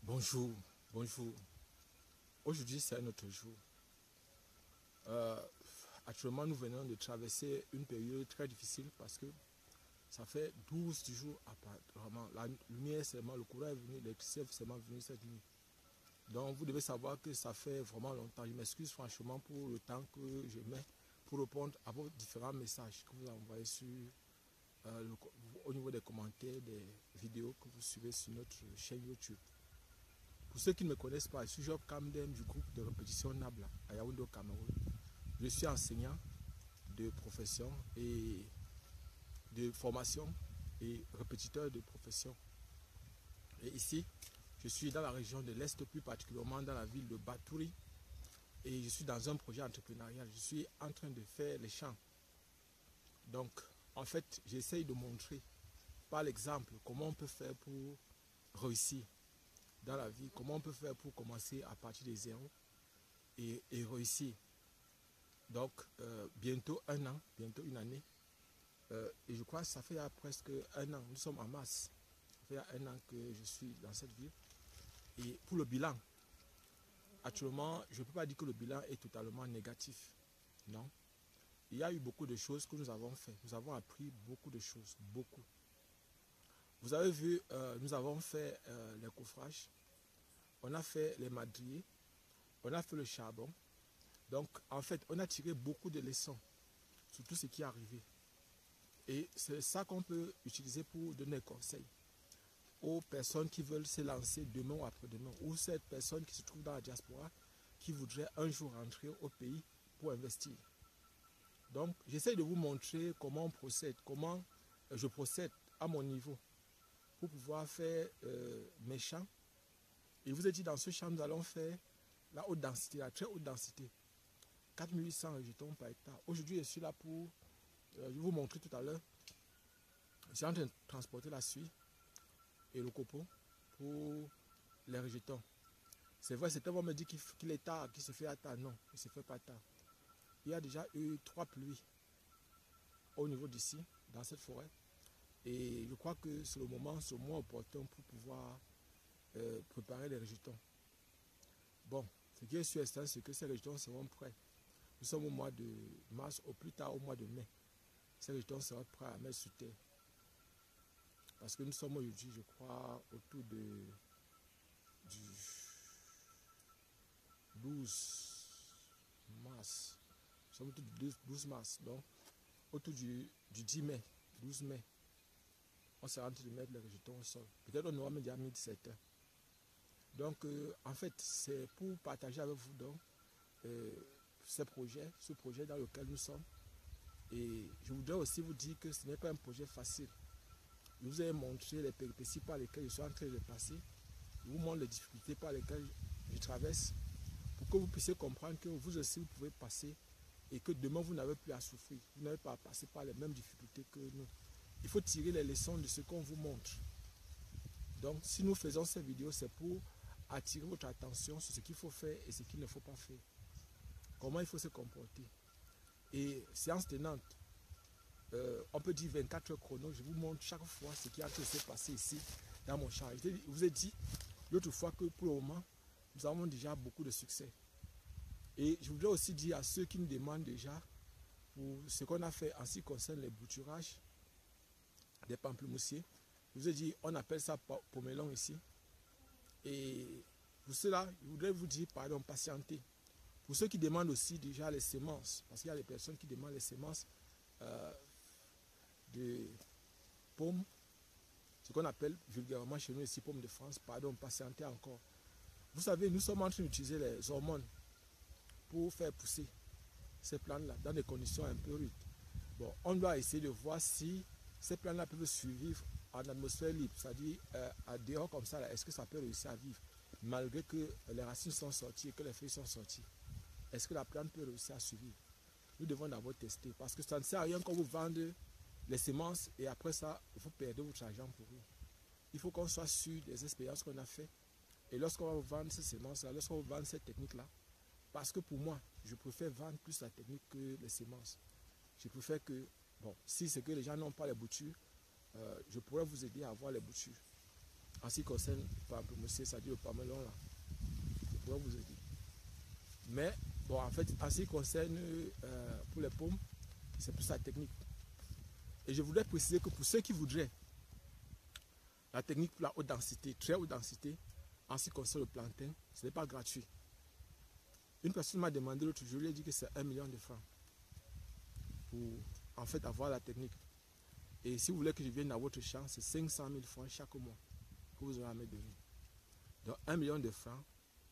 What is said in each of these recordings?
Bonjour, bonjour. Aujourd'hui, c'est un autre jour. Actuellement, nous venons de traverser une période très difficile parce que ça fait 12 jours apparemment. La lumière seulement, le courant est venu, l'électricité est seulement venu cette nuit. Donc, vous devez savoir que ça fait vraiment longtemps. Je m'excuse franchement pour le temps que je mets pour répondre à vos différents messages que vous envoyez au niveau des commentaires, des vidéos que vous suivez sur notre chaîne YouTube. Pour ceux qui ne me connaissent pas, je suis Job Kamdem du groupe de répétition Nabla à Yaoundé au Cameroun. Je suis enseignant de profession et de formation et répétiteur de profession. Et ici, je suis dans la région de l'Est, plus particulièrement dans la ville de Batouri. Et je suis dans un projet entrepreneurial. Je suis en train de faire les champs. Donc, en fait, j'essaye de montrer par l'exemple comment on peut faire pour réussir dans la vie, comment on peut faire pour commencer à partir de zéro et réussir. Donc, bientôt un an, bientôt une année. Et je crois que ça fait presque un an, nous sommes en mars. Ça fait un an que je suis dans cette ville. Et pour le bilan, actuellement, je ne peux pas dire que le bilan est totalement négatif. Non. Il y a eu beaucoup de choses que nous avons fait. Nous avons appris beaucoup de choses, beaucoup. Vous avez vu, nous avons fait les coffrages, on a fait les madriers, on a fait le charbon. Donc, en fait, on a tiré beaucoup de leçons sur tout ce qui est arrivé. Et c'est ça qu'on peut utiliser pour donner conseil aux personnes qui veulent se lancer demain ou après-demain, ou cette personne qui se trouve dans la diaspora, qui voudrait un jour rentrer au pays pour investir. Donc, j'essaie de vous montrer comment on procède, comment je procède à mon niveau pour pouvoir faire mes champs. Et vous ai dit, dans ce champ, nous allons faire la haute densité, la très haute densité. 4800 rejetons par hectare. Aujourd'hui, je suis là pour, je vais vous montrer tout à l'heure, je suis en train de transporter la suie et le copeau pour les rejetons. C'est vrai, certains vont me dire qu'il est tard, qu'il se fait à tard. Non, il ne se fait pas tard. Il y a déjà eu 3 pluies au niveau d'ici, dans cette forêt. Et je crois que c'est le moment, c'est le moins opportun pour pouvoir préparer les rejetons. Bon, ce qui est sûr, c'est que ces rejetons seront prêts. Nous sommes au mois de mars, au plus tard au mois de mai. Ces rejetons seront prêts à mettre sur terre. Parce que nous sommes aujourd'hui, je crois, autour du 12 mars. Nous sommes autour du 12 mars. Donc, autour du 10 mai, 12 mai, on sera en train de mettre les rejetons au sol. Peut-être on aura même déjà mis certains. Donc, en fait, c'est pour partager avec vous donc, ce projet dans lequel nous sommes. Et je voudrais aussi vous dire que ce n'est pas un projet facile. Je vous ai montré les péripéties par lesquelles je suis en train de passer. Je vous montre les difficultés par lesquelles je traverse pour que vous puissiez comprendre que vous aussi vous pouvez passer et que demain vous n'avez plus à souffrir. Vous n'avez pas à passer par les mêmes difficultés que nous. Il faut tirer les leçons de ce qu'on vous montre. Donc si nous faisons ces vidéos, c'est pour attirer votre attention sur ce qu'il faut faire et ce qu'il ne faut pas faire. Comment il faut se comporter. Et séance tenante, on peut dire 24 heures chrono, je vous montre chaque fois ce qui a pu se passer ici dans mon champ. Je vous ai dit l'autre fois que pour le moment, nous avons déjà beaucoup de succès. Et je voudrais aussi dire à ceux qui nous demandent déjà pour ce qu'on a fait en ce qui concerne les bouturages des pamplemoussiers. Je vous ai dit, on appelle ça pomelon ici. Et pour cela, je voudrais vous dire, pardon, patientez. Pour ceux qui demandent aussi déjà les semences, parce qu'il y a des personnes qui demandent les semences de pommes, ce qu'on appelle vulgairement chez nous ici pommes de France, pardon, patientez encore. Vous savez, nous sommes en train d'utiliser les hormones pour faire pousser ces plantes-là dans des conditions un peu rudes. Bon, on doit essayer de voir si ces plantes-là peuvent survivre en atmosphère libre, c'est-à-dire à dehors comme ça, est-ce que ça peut réussir à vivre malgré que les racines sont sorties et que les feuilles sont sorties. Est-ce que la plante peut réussir à survivre? Nous devons d'abord tester parce que ça ne sert à rien qu'on vous vende les semences et après ça, vous perdez votre argent pour eux. Il faut qu'on soit sûr des expériences qu'on a faites et lorsqu'on va vous vendre ces semences-là, lorsqu'on vous vend cette technique-là, parce que pour moi, je préfère vendre plus la technique que les semences. Je préfère que, bon, si c'est que les gens n'ont pas les boutures, je pourrais vous aider à avoir les boutures. En ce qui concerne Pamplemousse, ça dit le pamelon là. Je pourrais vous aider. Mais bon, en fait, en ce qui concerne pour les pommes, c'est plus la technique. Et je voudrais préciser que pour ceux qui voudraient la technique pour la haute densité, très haute densité, en ce qui concerne le plantain, ce n'est pas gratuit. Une personne m'a demandé l'autre jour, je lui ai dit que c'est 1 million de francs pour en fait avoir la technique. Et si vous voulez que je vienne dans votre champ, c'est 500 000 francs chaque mois que vous aurez à me donner. Donc 1 million de francs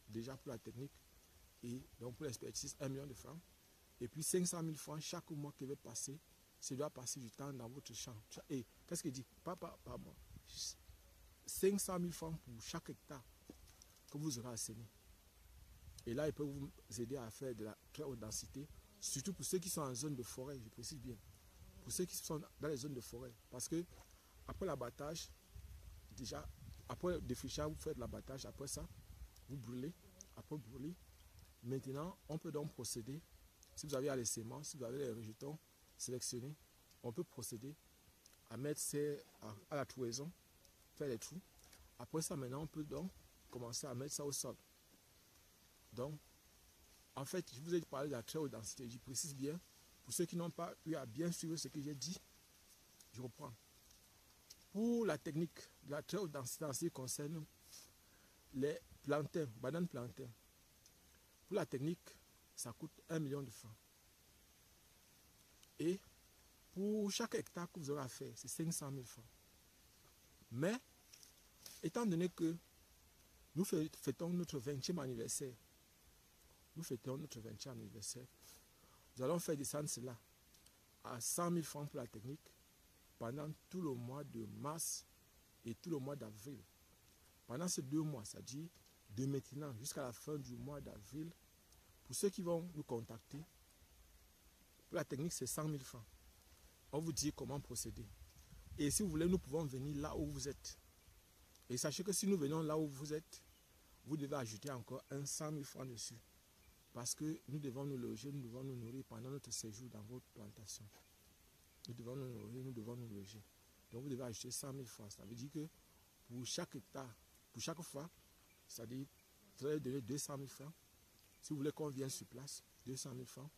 déjà pour la technique et donc pour l'expertise 1 million de francs. Et puis 500 000 francs chaque mois qui va passer, c'est doit passer du temps dans votre champ. Et qu'est-ce qu'il dit? Pas moi. 500 000 francs pour chaque hectare que vous aurez à semer. Et là, il peut vous aider à faire de la très haute densité, surtout pour ceux qui sont en zone de forêt, je précise bien. Pour ceux qui sont dans les zones de forêt. Parce que après l'abattage, déjà, après le défrichage, vous faites l'abattage, après ça, vous brûlez, après brûler. Maintenant, on peut donc procéder, si vous avez les semences, si vous avez les rejetons sélectionnés, on peut procéder à mettre à la trouaison, faire les trous. Après ça, maintenant, on peut donc commencer à mettre ça au sol. Donc, en fait, je vous ai parlé de la très haute densité. Je précise bien, pour ceux qui n'ont pas eu à bien suivre ce que j'ai dit, je reprends. Pour la technique de la très haute densité en ce qui concerne les plantains, bananes plantains, pour la technique, ça coûte 1 million de francs. Et pour chaque hectare que vous aurez à faire, c'est 500 000 francs. Mais, étant donné que nous fêtons notre 20e anniversaire, nous allons faire descendre cela à 100 000 francs pour la technique pendant tout le mois de mars et tout le mois d'avril. Pendant ces 2 mois, c'est-à-dire de maintenant jusqu'à la fin du mois d'avril, pour ceux qui vont nous contacter, pour la technique, c'est 100 000 francs. On vous dit comment procéder. Et si vous voulez, nous pouvons venir là où vous êtes. Et sachez que si nous venons là où vous êtes, vous devez ajouter encore un 100 000 francs dessus. Parce que nous devons nous loger, nous devons nous nourrir pendant notre séjour dans votre plantation. Nous devons nous nourrir, nous devons nous loger. Donc vous devez ajouter 100 000 francs. Ça veut dire que pour chaque hectare, pour chaque fois, c'est-à-dire vous allez donner 200 000 francs. Si vous voulez qu'on vienne sur place, 200 000 francs.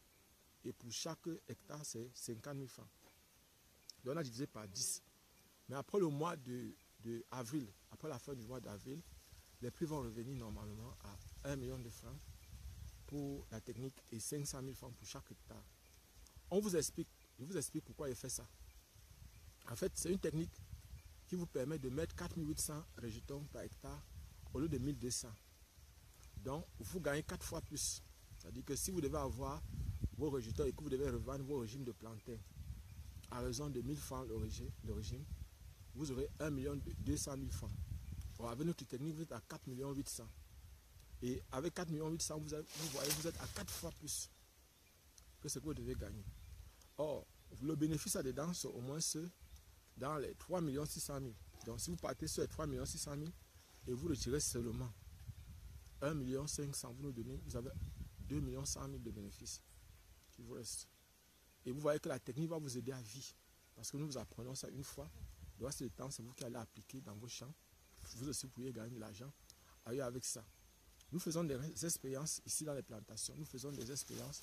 Et pour chaque hectare, c'est 50 000 francs. Donc on a divisé par 10. Mais après le mois d'avril, après la fin du mois d'avril, les prix vont revenir normalement à 1 million de francs pour la technique et 500 000 francs pour chaque hectare. Je vous explique pourquoi il fait ça. En fait, c'est une technique qui vous permet de mettre 4 800 rejetons par hectare au lieu de 1200. Donc, vous gagnez 4 fois plus. C'est-à-dire que si vous devez avoir vos rejetons et que vous devez revendre vos régimes de plantain à raison de 1000 francs le régime, vous aurez 1 200 000 francs. Alors, avec notre technique, vous êtes à 4 800 000. Et avec 4 800 000, vous voyez, vous êtes à 4 fois plus que ce que vous devez gagner. Or, le bénéfice là-dedans, c'est au moins dans les 3 600 000. Donc, si vous partez sur les 3 600 000 et vous retirez seulement 1 500 000, vous avez 2 100 000 de bénéfices qui vous restent. Et vous voyez que la technique va vous aider à vie. Parce que nous vous apprenons ça une fois. Le reste du temps, c'est vous qui allez appliquer dans vos champs. Vous aussi pourriez gagner de l'argent avec ça. Nous faisons des expériences ici dans les plantations. Nous faisons des expériences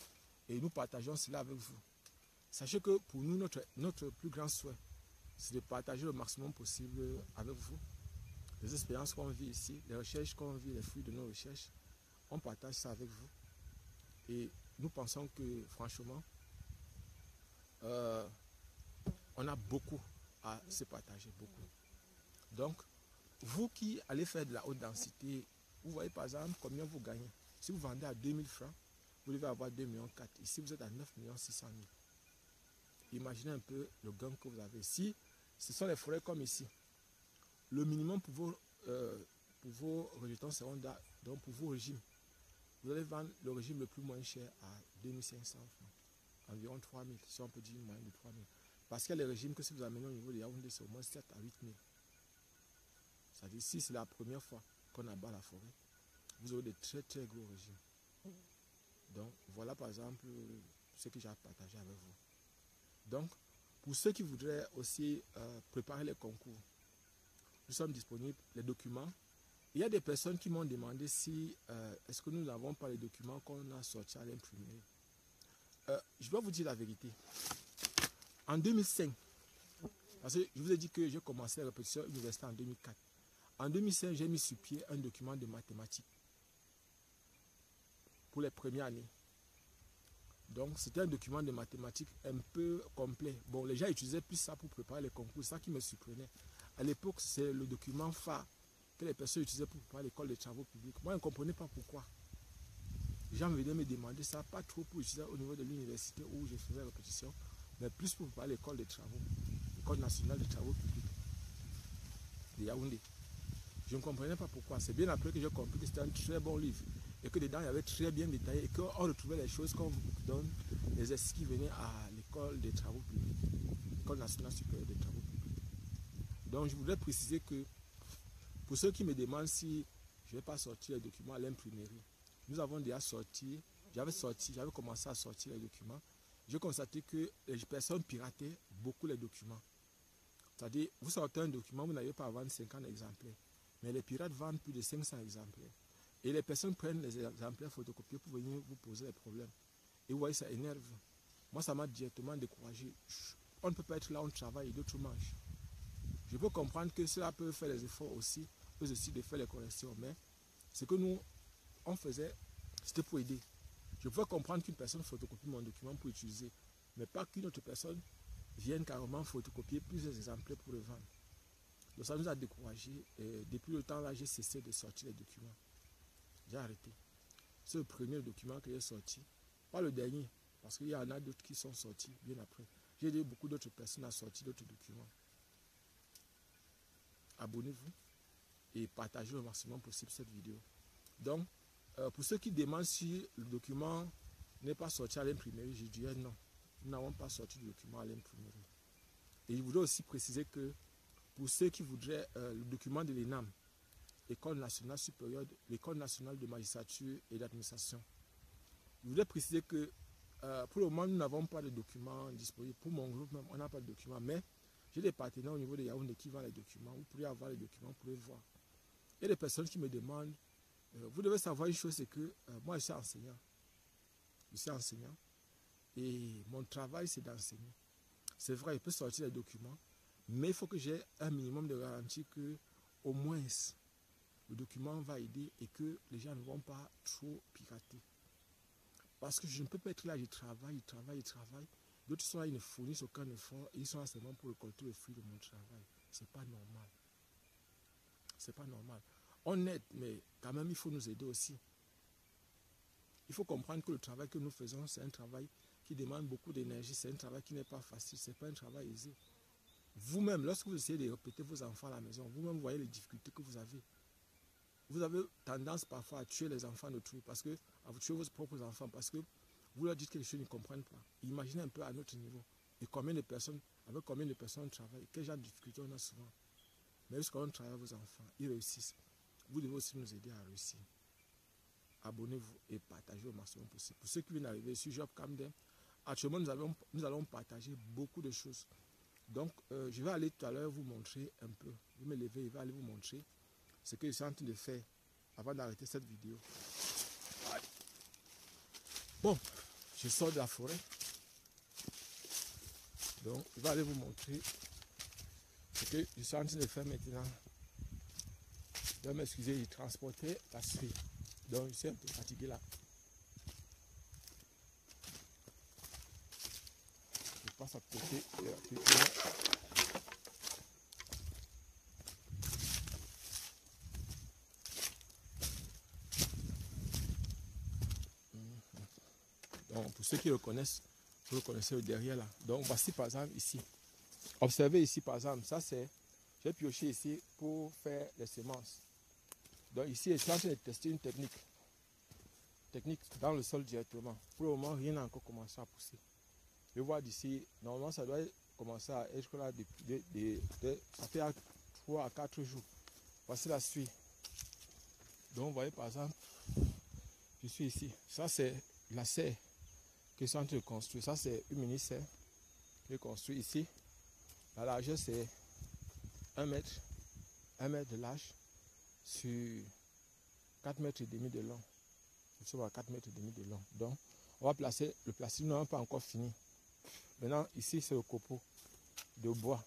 et nous partageons cela avec vous. Sachez que pour nous, notre plus grand souhait, c'est de partager le maximum possible avec vous. Les expériences qu'on vit ici, les recherches qu'on vit, les fruits de nos recherches, on partage ça avec vous. Et nous pensons que, franchement, on a beaucoup à se partager, beaucoup. Donc, vous qui allez faire de la haute densité, vous voyez par exemple combien vous gagnez. Si vous vendez à 2000 francs, vous devez avoir 2,4 millions. Ici, vous êtes à 9 600 000. Imaginez un peu le gain que vous avez. Si ce sont les forêts comme ici, le minimum pour vos rejetons secondaires, donc pour vos régimes, vous allez vendre le régime le plus moins cher à 2500 francs. Environ 3000, si on peut dire une moyenne de 3000. Parce qu'il y a les régimes que si vous amenez au niveau de Yaoundé, c'est au moins 7 à 8 000. C'est-à-dire, si c'est la première fois qu'on abat la forêt, vous aurez de très très gros régimes. Donc, voilà par exemple ce que j'ai à partager avec vous. Donc, pour ceux qui voudraient aussi préparer les concours, nous sommes disponibles, les documents. Il y a des personnes qui m'ont demandé si, est-ce que nous n'avons pas les documents qu'on a sortis à l'imprimerie. Je dois vous dire la vérité. En 2005, parce que je vous ai dit que j'ai commencé la répétition universitaire en 2004. En 2005, j'ai mis sur pied un document de mathématiques pour les premières années. Donc, c'était un document de mathématiques un peu complet. Bon, les gens utilisaient plus ça pour préparer les concours, c'est ça qui me surprenait. À l'époque, c'est le document phare que les personnes utilisaient pour préparer l'école des travaux publics. Moi, je ne comprenais pas pourquoi. Les gens venaient me demander ça, pas trop pour utiliser au niveau de l'université où je faisais répétition, mais plus pour préparer l'école des travaux, l'école nationale des travaux publics de Yaoundé. Je ne comprenais pas pourquoi. C'est bien après que j'ai compris que c'était un très bon livre et que dedans il y avait très bien détaillé et qu'on retrouvait les choses qu'on vous donne, les exercices qui venaient à l'école des travaux publics, l'école nationale supérieure des travaux publics. Donc je voudrais préciser que pour ceux qui me demandent si je ne vais pas sortir les documents à l'imprimerie, nous avons déjà sorti, j'avais commencé à sortir les documents. J'ai constaté que les personnes pirataient beaucoup les documents. C'est-à-dire, vous sortez un document, vous n'avez pas à vendre 50 exemplaires. Mais les pirates vendent plus de 500 exemplaires. Et les personnes prennent les exemplaires photocopiés pour venir vous poser des problèmes. Et vous voyez, ça énerve. Moi, ça m'a directement découragé. On ne peut pas être là, on travaille et d'autres mangent. Je peux comprendre que cela peut faire les efforts aussi, eux aussi, de faire les corrections. Mais ce que nous, on faisait, c'était pour aider. Je pouvais comprendre qu'une personne photocopie mon document pour utiliser, mais pas qu'une autre personne vienne carrément photocopier plusieurs exemplaires pour le vendre. Donc ça nous a découragés. Et depuis le temps là, j'ai cessé de sortir les documents. J'ai arrêté. C'est le premier document que j'ai sorti. Pas le dernier, parce qu'il y en a d'autres qui sont sortis bien après. J'ai aidé beaucoup d'autres personnes à sortir d'autres documents. Abonnez-vous et partagez au maximum possible cette vidéo. Donc, pour ceux qui demandent si le document n'est pas sorti à l'imprimerie, je dirais non. Nous n'avons pas sorti de document à l'imprimerie. Et je voudrais aussi préciser que pour ceux qui voudraient le document de l'ENAM, École nationale supérieure, l'École nationale de magistrature et d'administration, je voudrais préciser que pour le moment, nous n'avons pas de document disponible. Pour mon groupe même, on n'a pas de document. Mais j'ai des partenaires au niveau de Yaoundé qui vendent les documents. Vous pourrez avoir les documents, vous pouvez voir. Il y a des personnes qui me demandent, vous devez savoir une chose, c'est que moi, je suis enseignant. Je suis enseignant. Et mon travail, c'est d'enseigner. C'est vrai, il peut sortir les documents, mais il faut que j'ai un minimum de garantie que, au moins, le document va aider et que les gens ne vont pas trop pirater. Parce que je ne peux pas être là, je travaille. D'autres sont là, ils ne fournissent aucun effort et ils sont là seulement pour récolter le fruit de mon travail. C'est pas normal. C'est pas normal. On aide, mais quand même, il faut nous aider aussi. Il faut comprendre que le travail que nous faisons, c'est un travail qui demande beaucoup d'énergie. C'est un travail qui n'est pas facile. Ce n'est pas un travail aisé. Vous-même, lorsque vous essayez de répéter vos enfants à la maison, vous-même voyez les difficultés que vous avez. Vous avez tendance parfois à tuer les enfants d'autrui, à vous tuer vos propres enfants, parce que vous leur dites quelque chose qu'ils ne comprennent pas. Imaginez un peu à notre niveau. Et combien de personnes, avec combien de personnes on travaille, quel genre de difficultés on a souvent. Mais lorsqu'on travaille avec vos enfants, ils réussissent. Vous devez aussi nous aider à réussir. Abonnez-vous et partagez au maximum possible. Pour ceux qui viennent d'arriver sur Job Camden, actuellement nous allons partager beaucoup de choses. Donc je vais aller tout à l'heure vous montrer un peu. Vous me levez, je vais aller vous montrer ce que je suis en train de faire avant d'arrêter cette vidéo. Bon, je sors de la forêt. Donc je vais aller vous montrer ce que je suis en train de faire maintenant. Je vais m'excuser, j'ai transporté la suie. Donc je suis un peu fatigué là. Je passe à côté de la cuisine. Donc pour ceux qui le connaissent, vous le connaissez le derrière là. Donc voici par exemple ici. Observez ici par exemple, ça c'est, j'ai pioché ici pour faire les semences. Donc ici, je suis en train de tester une technique dans le sol directement. Pour le moment, rien n'a encore commencé à pousser. Je vois d'ici, normalement ça doit commencer à être là ça fait 3 à 4 jours. Voici la suie. Donc vous voyez par exemple, je suis ici. Ça c'est la serre que je suis en train de construire. Ça c'est une mini-serre que je construis ici. La largeur c'est 1 mètre. 1 mètre de large sur 4 mètres et demi de long. Sur 4 mètres et demi de long. Donc, on va placer le plastique, non pas encore fini. Maintenant, ici, c'est le copeau de bois.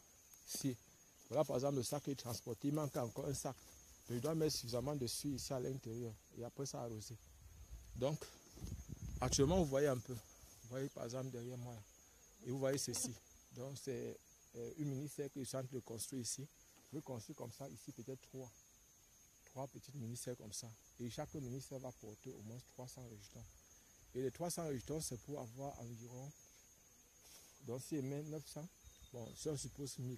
Ici, voilà par exemple le sac qui est transporté. Il manque encore un sac. Je dois mettre suffisamment de suie ici à l'intérieur et après ça arroser. Donc, actuellement, vous voyez un peu. Vous voyez par exemple derrière moi. Là. Et vous voyez ceci. Donc, c'est une mini-serre que je suis en train de construire ici. Je vais construire comme ça, ici peut-être 3 petites mini-serres comme ça. Et chaque mini-serre va porter au moins 300 rejetons. Et les 300 rejetons, c'est pour avoir environ, donc si je mets 900, bon, si on suppose 1000.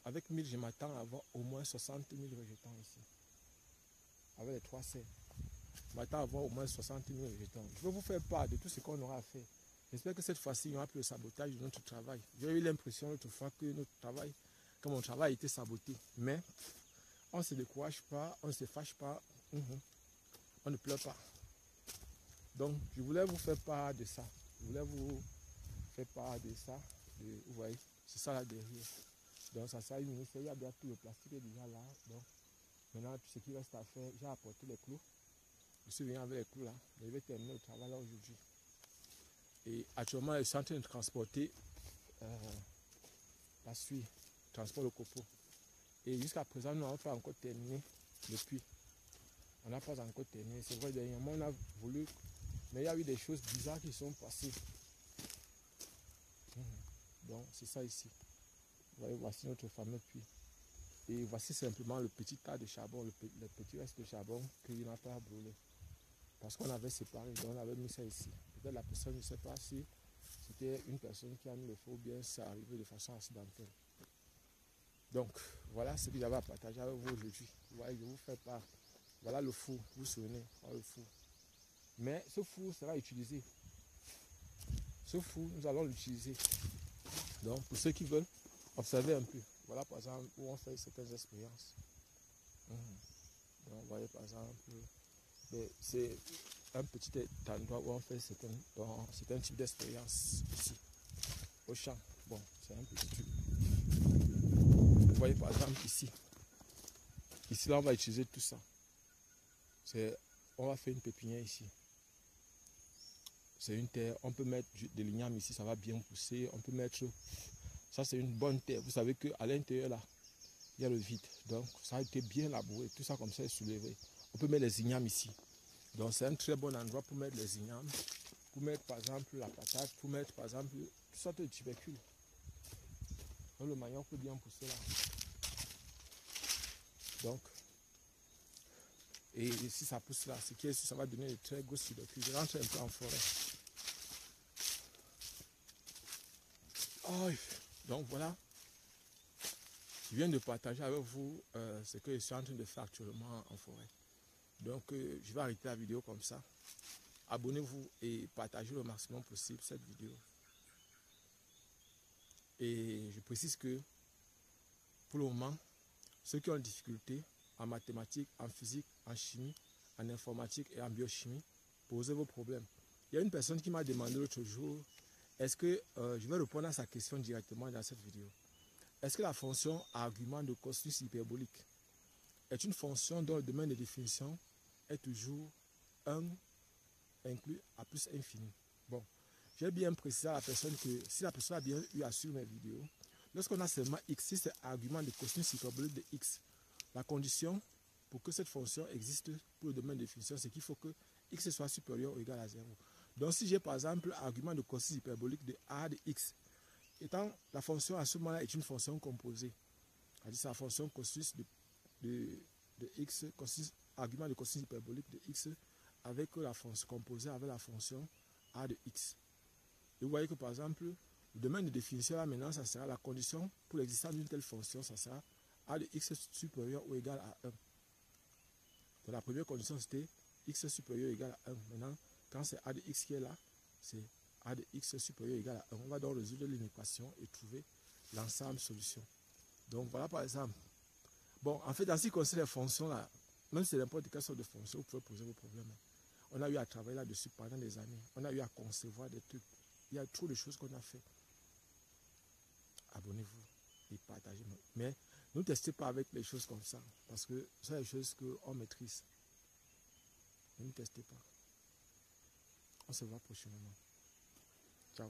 Avec 1000, je m'attends à avoir au moins 60 000 rejetons ici. Avec les 3 serres. Je m'attends à avoir au moins 60 000 rejetons. Je vais vous faire part de tout ce qu'on aura à faire. J'espère que cette fois-ci, il n'y aura plus le sabotage de notre travail. J'ai eu l'impression l'autre fois que mon travail était saboté. Mais on ne se décourage pas, on ne se fâche pas, on ne pleure pas. Donc, je voulais vous faire part de ça. Je voulais vous faire part de ça. Vous voyez, c'est ça là derrière. Donc, ça sert à une ministère. Il y a bien tout le plastique est déjà là. Donc, maintenant, tout ce qui reste à faire, j'ai apporté les clous. Je suis venu avec les clous là. Je vais terminer le travail là aujourd'hui. Et actuellement, je suis en train de transporter la suie, transport le copeau. Et jusqu'à présent, nous n'avons pas encore terminé le puits. On n'a pas encore terminé. C'est vrai, dernièrement, on a voulu, mais il y a eu des choses bizarres qui sont passées. Donc, c'est ça ici. Vous voyez, voici notre fameux puits. Et voici simplement le petit tas de charbon, le petit reste de charbon qu'il n'a pas brûlé. Parce qu'on avait séparé, donc on avait mis ça ici. Peut-être la personne, je ne sais pas si c'était une personne qui a mis le feu ou bien ça arrivé de façon accidentelle. Donc, voilà ce que j'avais à partager avec vous aujourd'hui. Vous voyez, je vous fais part. Voilà le four, vous vous souvenez, voilà le four. Mais ce four sera utilisé. Ce four, nous allons l'utiliser. Donc, pour ceux qui veulent observer un peu, voilà par exemple où on fait certaines expériences. Donc, vous voyez par exemple, c'est un petit endroit où on fait certains types d'expériences ici, au champ. Bon, c'est un petit truc. Vous voyez par exemple ici. Ici, là, on va utiliser tout ça. On va faire une pépinière ici. C'est une terre, on peut mettre des lignames ici, ça va bien pousser. On peut mettre, ça c'est une bonne terre. Vous savez qu'à l'intérieur là, il y a le vide. Donc ça a été bien labouré, tout ça comme ça est soulevé. On peut mettre les ignames ici. Donc c'est un très bon endroit pour mettre les ignames, pour mettre par exemple la patate, pour mettre par exemple toutes sortes de tubercules. Donc le manioc peut bien pousser là. Donc, et si ça pousse là, ce qui est sûr, ça va donner de très gros tubercules. Je rentre un peu en forêt. Oh, donc voilà, je viens de partager avec vous ce que je suis en train de faire actuellement en forêt. Donc je vais arrêter la vidéo comme ça. Abonnez-vous et partagez le maximum possible cette vidéo. Et je précise que pour le moment, ceux qui ont des difficultés en mathématiques, en physique, en chimie, en informatique et en biochimie, posez vos problèmes. Il y a une personne qui m'a demandé l'autre jour, est-ce que je vais répondre à sa question directement dans cette vidéo. Est-ce que la fonction argument de cosinus hyperbolique est une fonction dont le domaine de définition est toujours 1 inclus à plus infini? Bon, j'ai bien précisé à la personne que si la personne a bien eu à suivre mes vidéos, lorsqu'on a seulement x, si c'est argument de cosinus hyperbolique de x, la condition pour que cette fonction existe pour le domaine de définition, c'est qu'il faut que x soit supérieur ou égal à 0. Donc si j'ai par exemple argument de cosinus hyperbolique de a de x, étant la fonction à ce moment-là est une fonction composée, c'est-à-dire c'est la fonction cosinus de x, argument de cosinus hyperbolique de x avec la fonction composée avec la fonction a de x. Et vous voyez que par exemple, le domaine de définition là maintenant, ça sera la condition pour l'existence d'une telle fonction, ça sera a de x supérieur ou égal à 1. Donc la première condition c'était x supérieur ou égal à 1. Maintenant, quand c'est a de x qui est là, c'est a de x supérieur ou égal à 1. On va donc résoudre l'équation et trouver l'ensemble solution. Donc voilà par exemple. Bon, en fait, dans ce qui concerne les fonctions là, même si c'est n'importe quelle sorte de fonction, vous pouvez poser vos problèmes. On a eu à travailler là-dessus pendant des années. On a eu à concevoir des trucs. Il y a trop de choses qu'on a fait. Abonnez-vous et partagez. Mais Ne nous testez pas avec les choses comme ça, parce que c'est des choses qu'on maîtrise. Ne nous testez pas. On se voit prochainement. Ciao.